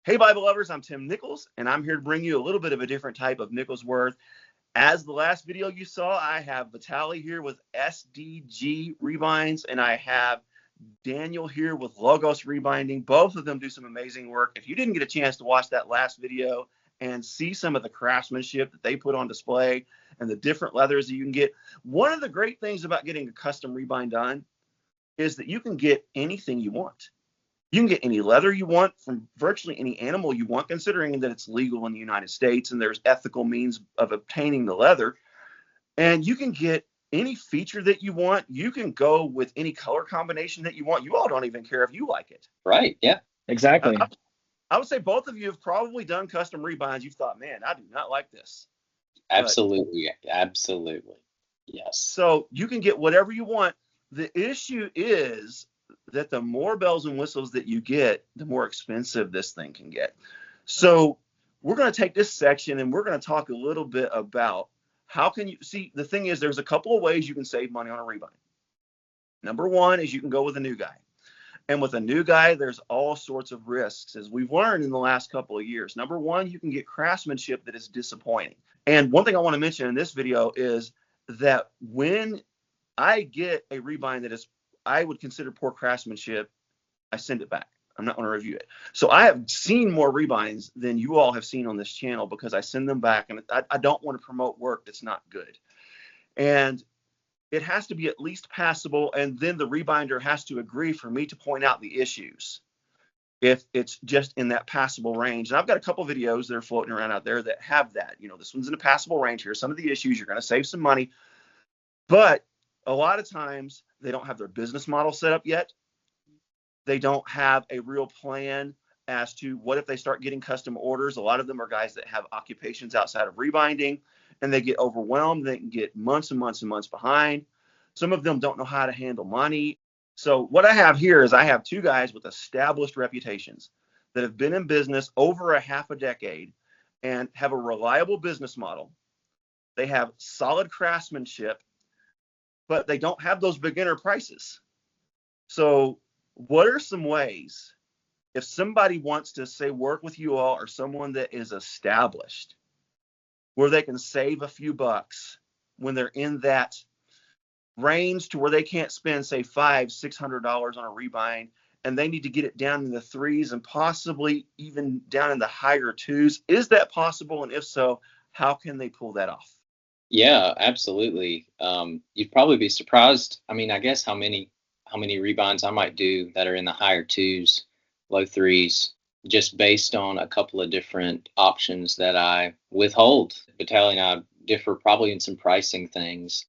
Hey, Bible lovers, I'm Tim Nichols, and I'm here to bring you a little bit of a different type of Nichols Word. As the last video you saw, I have Vitaly here with SDG Rebinds, and I have Daniel here with Logos Rebinding. Both of them do some amazing work. If you didn't get a chance to watch that last video and see some of the craftsmanship that they put on display and the different leathers that you can get, one of the great things about getting a custom rebind done is that you can get anything you want. You can get any leather you want from virtually any animal you want, considering that it's legal in the United States and there's ethical means of obtaining the leather. And you can get any feature that you want. You can go with any color combination that you want. You all don't even care if you like it. Right. Yeah, exactly. I would say both of you have probably done custom rebinds. You've thought, man, I do not like this. Absolutely. Absolutely. Yes. So you can get whatever you want. The issue is that the more bells and whistles that you get, the more expensive this thing can get. So we're going to take this section and we're going to talk a little bit about how can you see. The thing is, there's a couple of ways you can save money on a rebind. Number one is you can go with a new guy. And with a new guy, there's all sorts of risks, as we've learned in the last couple of years. Number one, you can get craftsmanship that is disappointing. And one thing I want to mention in this video is that when I get a rebind that is I would consider poor craftsmanship, I send it back. I'm not going to review it. So I have seen more rebinds than you all have seen on this channel because I send them back, and I don't want to promote work that's not good. And it has to be at least passable, and then the rebinder has to agree for me to point out the issues if it's just in that passable range. And I've got a couple videos that are floating around out there that have that. You know, this one's in a passable range. Here's some of the issues. You're going to save some money. But a lot of times they don't have their business model set up yet. They don't have a real plan as to what if they start getting custom orders. A lot of them are guys that have occupations outside of rebinding, and they get overwhelmed. They can get months and months and months behind. Some of them don't know how to handle money. So what I have here is I have two guys with established reputations that have been in business over a half a decade and have a reliable business model. They have solid craftsmanship, but they don't have those beginner prices. So what are some ways, if somebody wants to say work with you all or someone that is established, where they can save a few bucks when they're in that range to where they can't spend, say, $500-$600 on a rebind, and they need to get it down in the threes and possibly even down in the higher twos? Is that possible? And if so, how can they pull that off? Yeah, absolutely. You'd probably be surprised. I mean, I guess how many rebinds I might do that are in the higher twos, low threes, just based on a couple of different options that I withhold. Vitaly and I differ probably in some pricing things.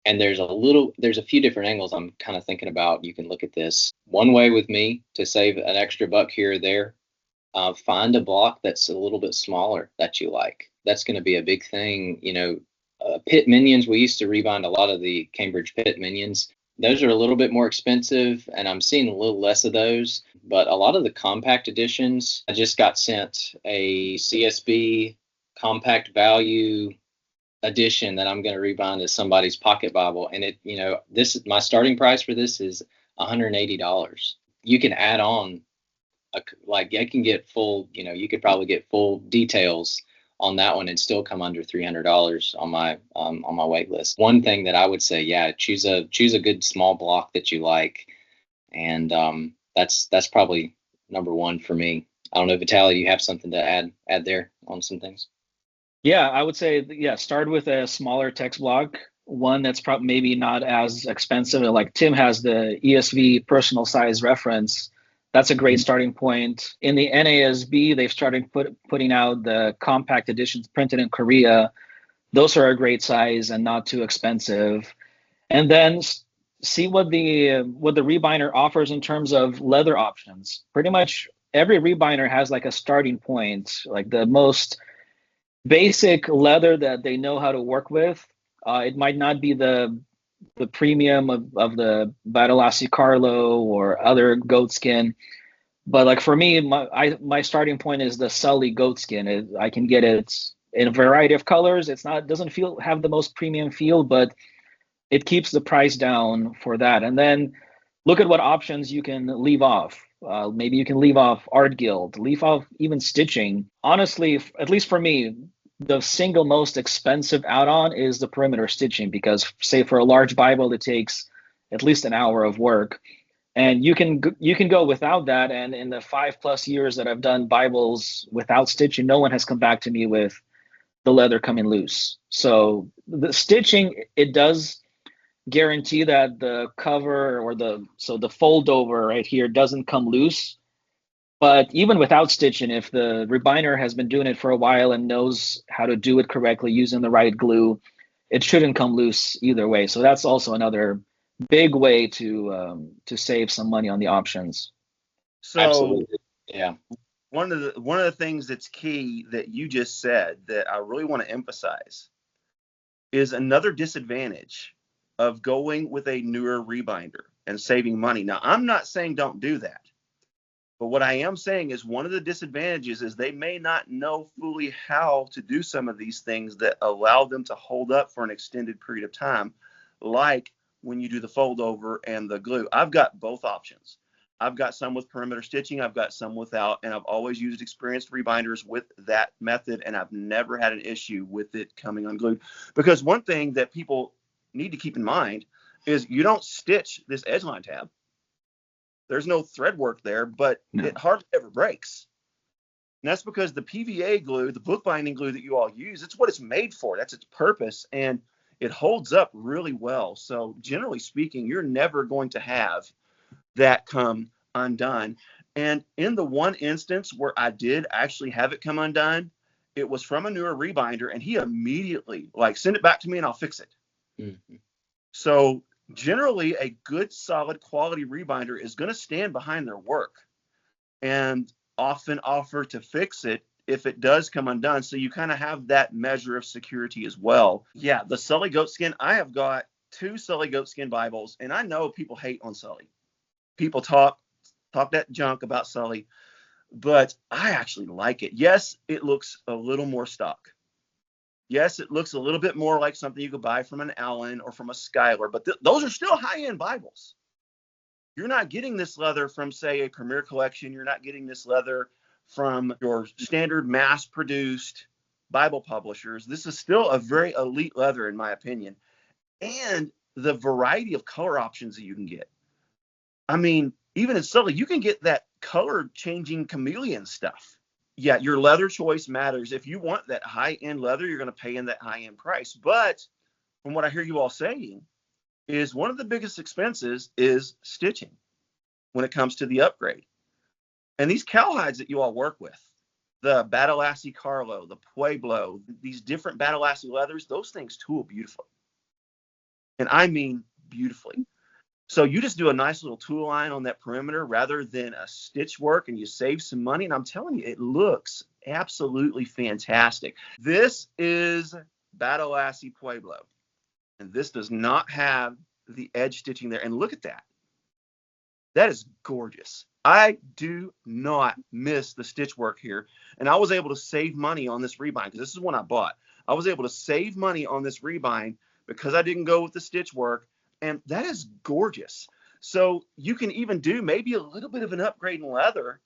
And there's a few different angles I'm kind of thinking about. You can look at this. One way with me to save an extra buck here or there, find a block that's a little bit smaller that you like. That's going to be a big thing. You know, pit minions, we used to rebind a lot of the Cambridge pit minions. Those are a little bit more expensive, and I'm seeing a little less of those. But a lot of the compact editions, I just got sent a CSB compact value edition that I'm going to rebind as somebody's pocket Bible. And it, you know, this is my starting price for this is $180. You can add on, I can get full, you know, you could probably get full details on that one and still come under $300 on my wait list. One thing that I would say, yeah, choose a good small block that you like, and that's probably number one for me. I don't know, Vitaly, do you have something to add there on some things? Yeah, I would say, yeah, start with a smaller text block, one that's probably maybe not as expensive. Like Tim has the ESV personal size reference. That's a great starting point. In the NASB, they've started putting out the compact editions printed in Korea. Those are a great size and not too expensive. And then see what the rebinder offers in terms of leather options. Pretty much every rebinder has like a starting point, like the most basic leather that they know how to work with. It might not be the premium of the Battlelassie Carlo or other goat skin, but like for me, my starting point is the Sully goat skin. I can get it in a variety of colors. Doesn't have the most premium feel, but it keeps the price down for that. And then look at what options you can leave off. Maybe you can leave off art guild, leave off even stitching. Honestly, at least for me, the single most expensive add-on is the perimeter stitching, because say for a large Bible, it takes at least an hour of work. And you can go without that. And in the 5+ years that I've done Bibles without stitching, no one has come back to me with the leather coming loose. So the stitching, it does guarantee that the cover or the fold over right here doesn't come loose. But even without stitching, if the rebinder has been doing it for a while and knows how to do it correctly using the right glue, it shouldn't come loose either way. So that's also another big way to save some money on the options. So Absolutely. Yeah. one of the things that's key that you just said that I really want to emphasize is another disadvantage of going with a newer rebinder and saving money. Now, I'm not saying don't do that, but what I am saying is one of the disadvantages is they may not know fully how to do some of these things that allow them to hold up for an extended period of time, like when you do the fold over and the glue. I've got both options. I've got some with perimeter stitching, I've got some without, and I've always used experienced rebinders with that method, and I've never had an issue with it coming unglued. Because one thing that people need to keep in mind is you don't stitch this edgeline tab. There's no thread work there, but it hardly ever breaks. And that's because the PVA glue, the bookbinding glue that you all use, it's what it's made for. That's its purpose, and it holds up really well. So generally speaking, you're never going to have that come undone. And in the one instance where I did actually have it come undone, it was from a newer rebinder, and he immediately send it back to me and I'll fix it. Mm-hmm. So generally a good solid quality rebinder is going to stand behind their work and often offer to fix it if it does come undone. So you kind of have that measure of security as well. Yeah, the Sully goatskin, I have got 2 Sully goatskin Bibles, and I know people hate on Sully. People talk that junk about Sully, but I actually like it. Yes, it looks a little more stock. Yes, it looks a little bit more like something you could buy from an Allen or from a Skylar, but those are still high-end Bibles. You're not getting this leather from, say, a Premier Collection. You're not getting this leather from your standard mass-produced Bible publishers. This is still a very elite leather, in my opinion. And the variety of color options that you can get. I mean, even in Sully, you can get that color-changing chameleon stuff. Yeah, your leather choice matters. If you want that high-end leather, you're going to pay in that high-end price. But from what I hear you all saying, is one of the biggest expenses is stitching when it comes to the upgrade. And these cowhides that you all work with, the Badalassi Carlo, the Pueblo, these different Badalassi leathers, those things tool beautifully. And I mean beautifully. So you just do a nice little tool line on that perimeter rather than a stitch work, and you save some money. And I'm telling you, it looks absolutely fantastic. This is Badalassi Pueblo, and this does not have the edge stitching there. And look at that. That is gorgeous. I do not miss the stitch work here. And I was able to save money on this rebind, because this is one I bought. I was able to save money on this rebind because I didn't go with the stitch work. And that is gorgeous. So you can even do maybe a little bit of an upgrade in leather,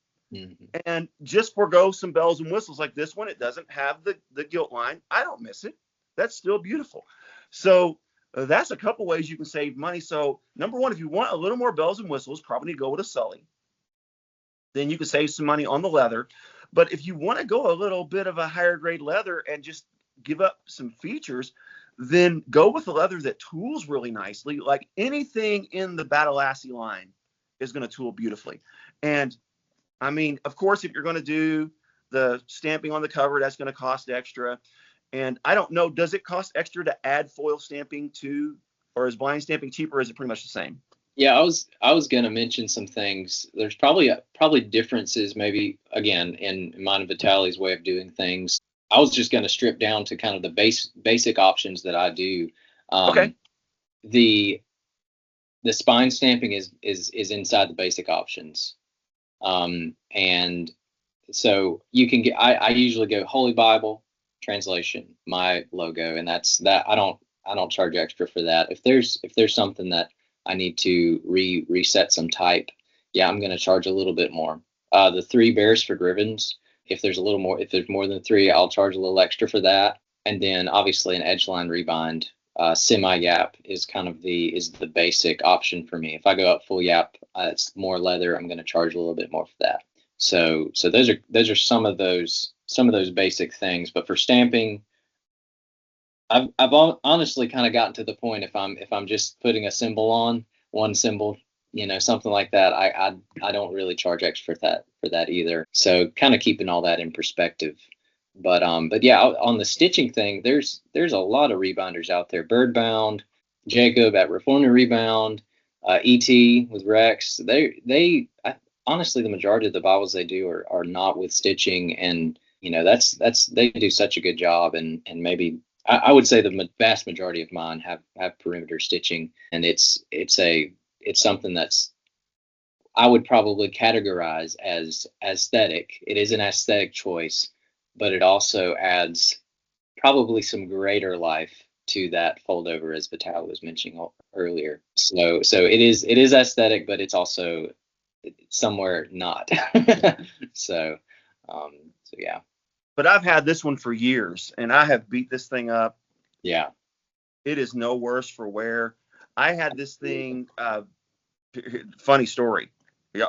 and just forego some bells and whistles like this one. It doesn't have the gilt line. I don't miss it. That's still beautiful. So that's a couple ways you can save money. So number one, if you want a little more bells and whistles, probably go with a Sully. Then you can save some money on the leather. But if you want to go a little bit of a higher grade leather and just give up some features, then go with a leather that tools really nicely. Like anything in the Badalassi line is going to tool beautifully. And I mean, of course, if you're going to do the stamping on the cover, that's going to cost extra. And I don't know, does it cost extra to add foil stamping to, or is blind stamping cheaper? Or is it pretty much the same? Yeah, I was going to mention some things. There's probably differences, maybe again in mine and Vitali's way of doing things. I was just going to strip down to kind of the basic options that I do. Okay. The spine stamping is inside the basic options. And so you can get, I usually go Holy Bible translation, my logo, and that's that. I don't charge extra for that. If there's something that I need to reset some type, yeah, I'm going to charge a little bit more. The 3 Beresford ribbons, if there's more than 3, I'll charge a little extra for that. And then obviously an edgeline rebind, semi-yap is kind of the basic option for me. If I go up full yap, it's more leather. I'm going to charge a little bit more for that. So those are some of those basic things. But for stamping, I've honestly kind of gotten to the point, if I'm just putting a symbol on, one symbol, something like that, I don't really charge extra for that either. So kind of keeping all that in perspective. But yeah, on the stitching thing, there's a lot of rebinders out there. Birdbound, Jacob at Reformed Rebound, ET with Rex. Honestly, the majority of the Bibles they do are not with stitching, and that's they do such a good job. And maybe I would say the vast majority of mine have perimeter stitching, and it's something that's, I would probably categorize as aesthetic. It is an aesthetic choice, but it also adds probably some greater life to that fold over, as Vital was mentioning earlier. So it is aesthetic, but it's also somewhere not. So yeah. But I've had this one for years, and I have beat this thing up. Yeah. It is no worse for wear. I had this thing. Funny story.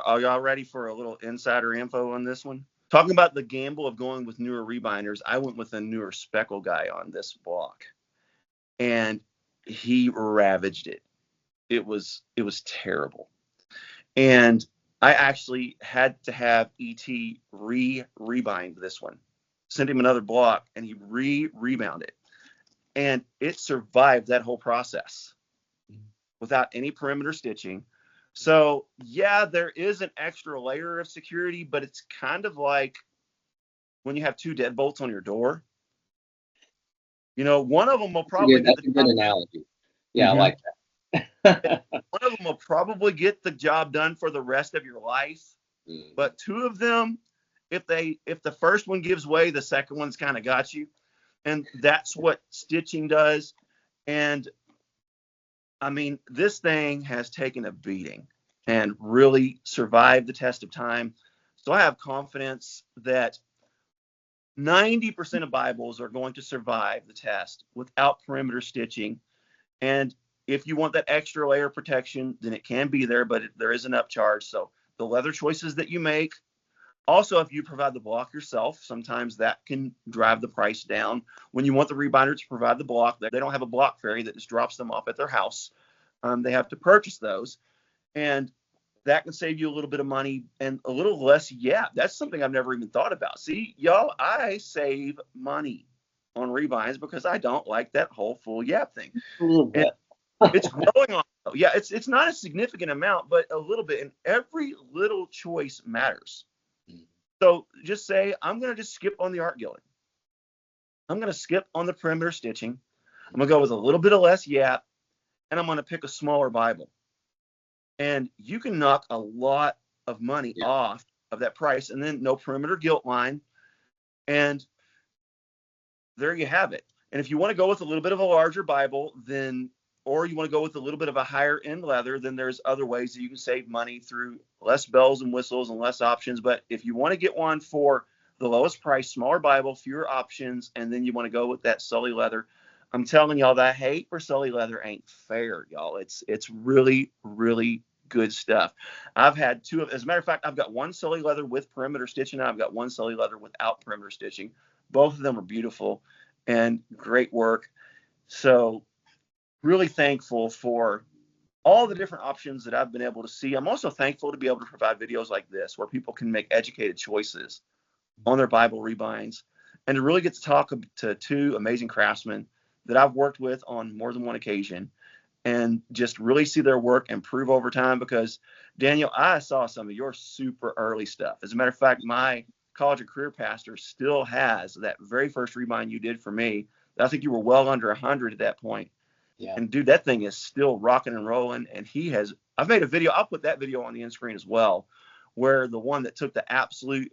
Are y'all ready for a little insider info on this one? Talking about the gamble of going with newer rebinders, I went with a newer speckle guy on this block, and he ravaged it. It was terrible. And I actually had to have ET rebind this one. Sent him another block, and he rebound it. And it survived that whole process without any perimeter stitching. So, yeah, there is an extra layer of security, but it's kind of like when you have 2 deadbolts on your door. One of them will probably that's a good analogy. Yeah, mm-hmm. I like that. One of them will probably get the job done for the rest of your life. But 2 of them, if the first one gives way, the second one's kind of got you. And that's what stitching does. And I mean, this thing has taken a beating and really survived the test of time. So I have confidence that 90% of Bibles are going to survive the test without perimeter stitching. And if you want that extra layer of protection, then it can be there, but there is an upcharge. So the leather choices that you make. Also, if you provide the block yourself, sometimes that can drive the price down. When you want the rebinder to provide the block, they don't have a block ferry that just drops them off at their house. They have to purchase those, and that can save you a little bit of money and a little less yap. That's something I've never even thought about. See, y'all, I save money on rebinds because I don't like that whole full yap thing. A little bit. It's growing on. Yeah, it's not a significant amount, but a little bit, and every little choice matters. So just say, I'm going to just skip on the art gilding. I'm going to skip on the perimeter stitching. I'm going to go with a little bit of less yap, and I'm going to pick a smaller Bible. And you can knock a lot of money off of that price, and then no perimeter gilt line. And there you have it. And if you want to go with a little bit of a larger Bible, or you want to go with a little bit of a higher end leather, then there's other ways that you can save money through less bells and whistles and less options. But if you want to get one for the lowest price, smaller Bible, fewer options, and then you want to go with that Sully leather, I'm telling y'all, that hate for Sully leather ain't fair, y'all. It's really, really good stuff. I've had 2 of, as a matter of fact, I've got 1 Sully leather with perimeter stitching, and I've got 1 Sully leather without perimeter stitching. Both of them are beautiful and great work. So really thankful for all the different options that I've been able to see. I'm also thankful to be able to provide videos like this where people can make educated choices on their Bible rebinds, and to really get to talk to 2 amazing craftsmen that I've worked with on more than one occasion, and just really see their work improve over time. Because Daniel, I saw some of your super early stuff. As a matter of fact, my college and career pastor still has that very first rebind you did for me. I think you were well under 100 at that point. Yeah. And dude, that thing is still rocking and rolling. And I've made a video. I'll put that video on the end screen as well, where the one that took the absolute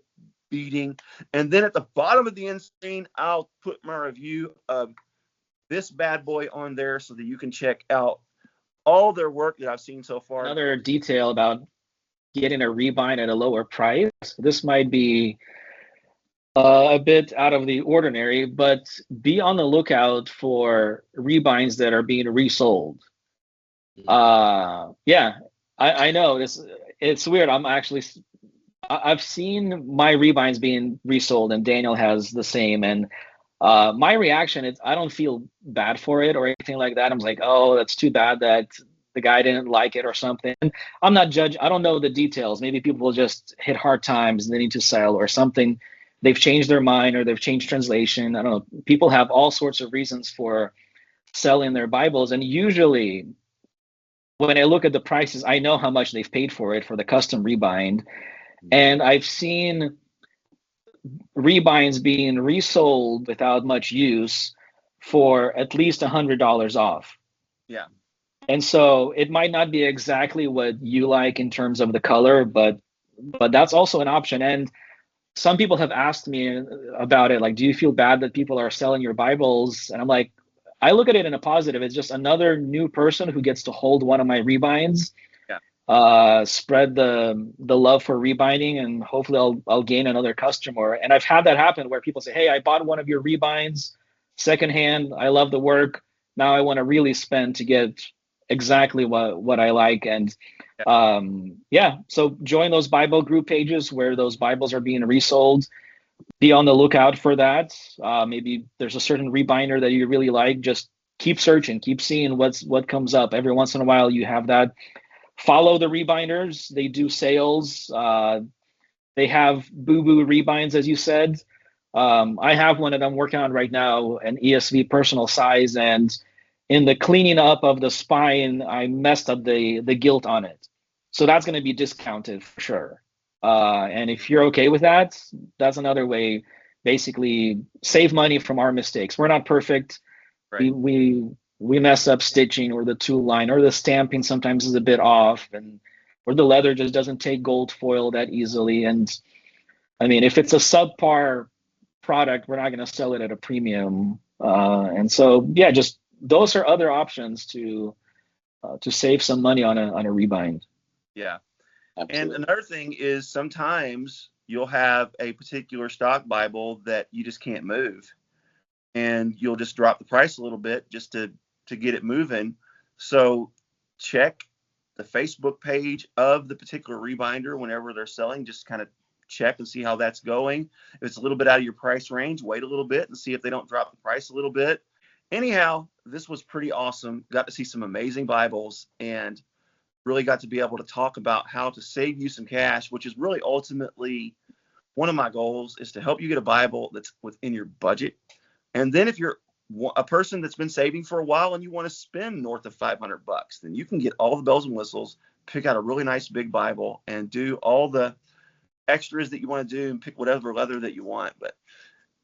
beating. And then at the bottom of the end screen, I'll put my review of this bad boy on there so that you can check out all their work that I've seen so far. Another detail about getting a rebind at a lower price. This might be a bit out of the ordinary, but be on the lookout for rebinds that are being resold. Yeah, I know it's weird. I've seen my rebinds being resold, and Daniel has the same. And my reaction is I don't feel bad for it or anything like that. I'm like, oh, that's too bad that the guy didn't like it or something. I'm not judging. I don't know the details. Maybe people just hit hard times and they need to sell or something. They've changed their mind or they've changed translation. I don't know. People have all sorts of reasons for selling their Bibles. And usually when I look at the prices, I know how much they've paid for it for the custom rebind. And I've seen rebinds being resold without much use for at least $100 off. Yeah. And so it might not be exactly what you like in terms of the color, but that's also an option. And some people have asked me about it, like, do you feel bad that people are selling your Bibles? And I'm like, I look at it in a positive. It's just another new person who gets to hold one of my rebinds. Spread the love for rebinding, and hopefully I'll gain another customer. And I've had that happen where people say, hey, I bought one of your rebinds secondhand. I love the work. Now I want to really spend to get exactly what I like. And so join those Bible group pages where those Bibles are being resold. Be on the lookout for that. Maybe there's a certain rebinder that you really like. Just keep searching, keep seeing what comes up. Every once in a while you have that. Follow the rebinders. They do sales. They have boo-boo rebinds, as you said. I have one that I'm working on right now, an ESV personal size, and in the cleaning up of the spine, I messed up the gilt on it. So that's going to be discounted for sure. And if you're okay with that, that's another way, basically save money from our mistakes. We're not perfect. Right. We mess up stitching or the tool line or the stamping sometimes is a bit off, or the leather just doesn't take gold foil that easily. And I mean, if it's a subpar product, we're not going to sell it at a premium. And so, yeah, just those are other options to save some money on a rebind. Yeah. Absolutely. And another thing is sometimes you'll have a particular stock Bible that you just can't move, and you'll just drop the price a little bit just to get it moving. So check the Facebook page of the particular rebinder whenever they're selling. Just kind of check and see how that's going. If it's a little bit out of your price range, wait a little bit and see if they don't drop the price a little bit. Anyhow, this was pretty awesome. Got to see some amazing Bibles and really got to be able to talk about how to save you some cash, which is really ultimately one of my goals, is to help you get a Bible that's within your budget. And then if you're a person that's been saving for a while and you want to spend north of $500, then you can get all the bells and whistles, pick out a really nice big Bible, and do all the extras that you want to do and pick whatever leather that you want. But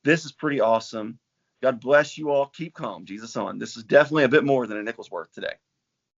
this is pretty awesome. God bless you all. Keep calm. Jesus on. This is definitely a bit more than a nickel's worth today.